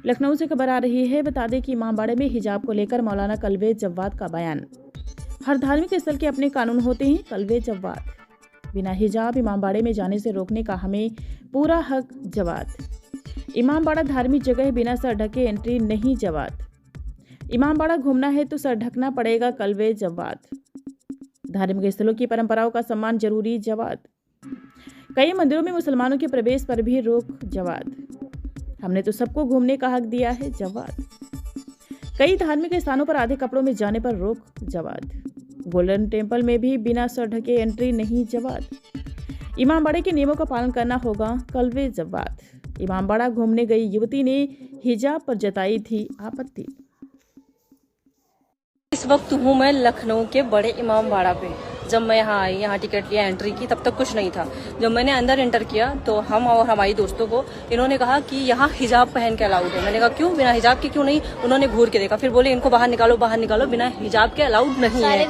लखनऊ से खबर आ रही है। बता दें कि इमामबाड़े में हिजाब को लेकर मौलाना कल्बे जव्वाद का बयान। हर धार्मिक स्थल के अपने कानून होते हैं। कल्बे जव्वाद, बिना हिजाब इमामबाड़े में जाने से रोकने का हमें पूरा हक। जवाद, इमामबाड़ा धार्मिक जगह, बिना सर ढके एंट्री नहीं। जवाद, इमामबाड़ा घूमना है तो सर ढकना पड़ेगा। कल्बे जव्वाद, धार्मिक स्थलों की परंपराओं का सम्मान जरूरी। जवाद, कई मंदिरों में मुसलमानों के प्रवेश पर भी रोक। जवाद, हमने तो सबको घूमने का हक दिया है। जवाद, कई धार्मिक स्थानों पर आधे कपड़ों में जाने पर रोक। जवाद, गोल्डन टेम्पल में भी बिना सर ढके एंट्री नहीं। जवाद, इमामबाड़े के नियमों का पालन करना होगा। कल्बे जव्वाद, इमामबाड़ा घूमने गई युवती ने हिजाब पर जताई थी आपत्ति। इस वक्त हूँ मैं लखनऊ के बड़े इमामबाड़ा पे। जब मैं यहाँ आई, यहाँ टिकट लिया, एंट्री की, तब तक कुछ नहीं था। जब मैंने अंदर एंटर किया तो हम और हमारी दोस्तों को इन्होंने कहा कि यहाँ हिजाब पहन के अलाउड है। मैंने कहा क्यों, बिना हिजाब के क्यों नहीं? उन्होंने घूर के देखा, फिर बोले इनको बाहर निकालो, बाहर निकालो, बिना हिजाब के अलाउड नहीं है।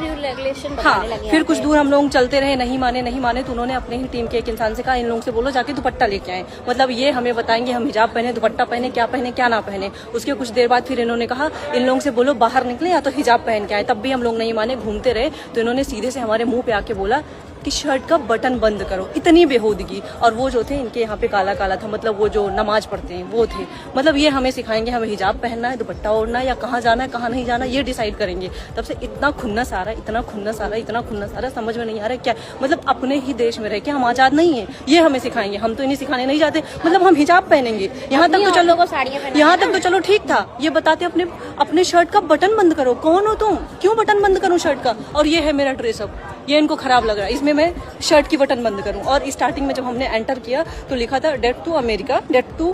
हाँ, फिर कुछ दूर हम लोग चलते रहे, नहीं माने तो उन्होंने अपने ही टीम के एक इंसान से कहा इन लोगों से बोलो जाके दुपट्टा लेके आए। मतलब ये हमें बताएंगे हम हिजाब पहने, दुपट्टा पहने क्या ना पहने। उसके कुछ देर बाद फिर इन्होंने कहा इन लोगों से बोलो बाहर निकले या तो हिजाब पहन के आए। तब भी हम लोग नहीं माने, घूमते रहे। तो इन्होंने सीधे से हमारे मुंह पे आके बोला कि शर्ट का बटन बंद करो। इतनी बेहूदगी। और वो जो थे इनके यहाँ पे काला काला था, मतलब वो जो नमाज पढ़ते हैं वो थे। मतलब ये हमें सिखाएंगे हमें हिजाब पहनना है, दुपट्टा ओढ़ना है, या कहाँ जाना है कहाँ नहीं जाना, ये डिसाइड करेंगे। तब से इतना खुन्नस आ रहा है, समझ में नहीं आ रहा है क्या। मतलब अपने ही देश में रह के हम आजाद नहीं है, ये हमें सिखाएंगे। हम तो इन्हें सिखाने नहीं जाते। मतलब हम हिजाब पहनेंगे, यहाँ तक तो चलो ठीक था। ये बताते अपने शर्ट का बटन बंद करो। कौन हो तुम? क्यों बटन बंद करूं शर्ट का? और ये है मेरा ड्रेस, अब ये इनको खराब लग रहा है, इसमें मैं शर्ट की बटन बंद करूं। और स्टार्टिंग में जब हमने एंटर किया तो लिखा था death to America, death to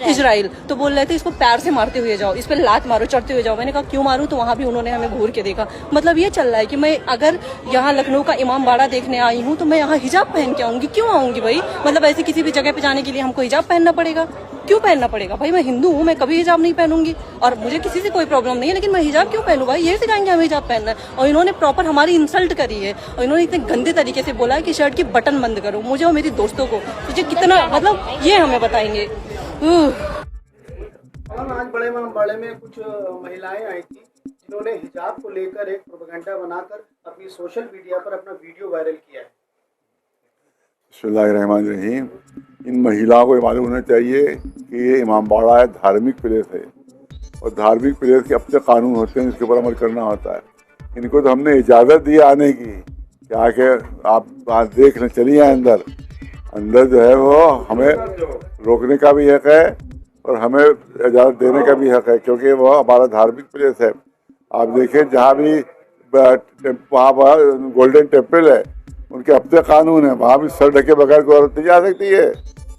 Israel. तो बोल रहे थे इसको पैर से मारते हुए जाओ, इस पर लात मारो, चढ़ते हुए जाओ। मैंने कहा क्यों मारूं? तो वहां भी उन्होंने हमें घूर के देखा। मतलब ये चल रहा है कि मैं अगर यहाँ लखनऊ का इमामबाड़ा देखने आई हूँ तो मैं यहाँ हिजाब पहन के आऊंगी। क्यों आऊंगी भाई? मतलब ऐसे किसी भी जगह पे जाने के लिए हमको हिजाब पहनना पड़ेगा? क्यों पहनना पड़ेगा भाई? मैं हिंदू हूँ, मैं कभी हिजाब नहीं पहनूंगी और मुझे किसी से कोई प्रॉब्लम नहीं है, लेकिन मैं हिजाब क्यों पहनूं भाई? ये सिखाएंगे हमें हिजाब पहनना है। और इन्होंने प्रॉपर हमारी इंसल्ट करी है और इन्होंने इतने गंदे तरीके से बोला है कि शर्ट की बटन बंद करो, मुझे और मेरी दोस्तों को। तुझे कितना, मतलब ये हमें बताएंगे। आज बड़े इमामबाड़े में कुछ महिलाएं आई थी जिन्होंने हिजाब को लेकर एक प्रोपेगेंडा बनाकर अपनी सोशल मीडिया पर अपना वीडियो वायरल किया है। बिस्मिल्लाहिर्रहमानिर्रहीम। इन महिलाओं को मालूम होना चाहिए कि ये इमामबाड़ा है, धार्मिक प्लेस है और धार्मिक प्लेस के अपने कानून होते हैं, इसके ऊपर अमल करना होता है। इनको तो हमने इजाज़त दी आने की कि आके आप बाहर देख लें, चलिए अंदर जो है वो हमें रोकने का भी हक है और हमें इजाज़त देने का भी हक है, क्योंकि वो हमारा धार्मिक प्लेस है। आप देखें जहाँ भी वहाँ पर गोल्डन टेम्पल है, उनके अपने कानून है, वहाँ भी सर ढके बगैर कोई औरत नहीं जा सकती है।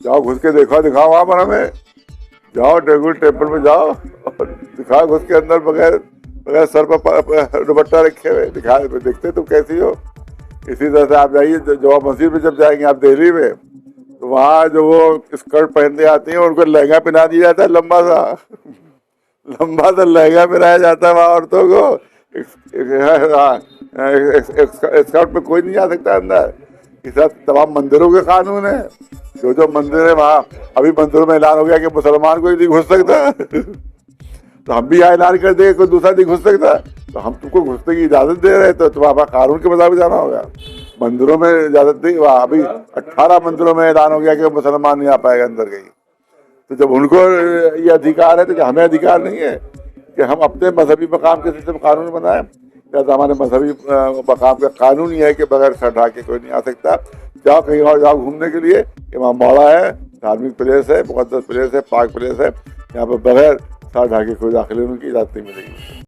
जाओ घुस के दिखाओ वहाँ पर हमें, जाओ गोल्डन टेम्पल में जाओ और दिखाओ घुस के अंदर बगैर सर पर दुपट्टा रखे हुए देखते तुम कैसी हो। इसी तरह से आप जाइए जवाब मस्जिद में, जब जाएंगे आप दिल्ली में, तो वहाँ जो वो स्कर्ट पहनते आती हैं उनको लहंगा पहना दिया जाता है, लंबा सा लहंगा पहनाया जाता है वहाँ औरतों को। स्कर्ट में कोई नहीं जा सकता अंदर। इस तरह तमाम मंदिरों के कानून है। जो मंदिर है वहाँ, अभी मंदिरों में ऐलान हो गया कि मुसलमान कोई नहीं घुस सकता तो हम भी यहाँ ऐलान कर देंगे कोई दूसरा नहीं घुस सकता। तो हम तुमको घुसने की इजाज़त दे रहे हैं तो तुम्हारा कानून के मुताबिक जाना होगा। मंदिरों में इजाज़त दी, वहाँ अभी 18 मंदिरों में ऐलान हो गया कि मुसलमान नहीं आ पाएगा अंदर कहीं। तो जब उनको ये अधिकार है तो हमें अधिकार नहीं है कि हम अपने मजहबी मकाम के सिस्टम कानून बनाएं? या तो हमारे मजहबी मकाम का कानून ये है कि बगैर सर ढाके कोई नहीं आ सकता। जाओ कहीं और जाओ घूमने के लिए, इमामबाड़ा है, धार्मिक प्लेस है, मुक़द्दस प्लेस है, पाक प्लेस है, यहाँ पर बगैर सर ढाके कोई दाखिले उनकी इजाज़त नहीं मिलेगी।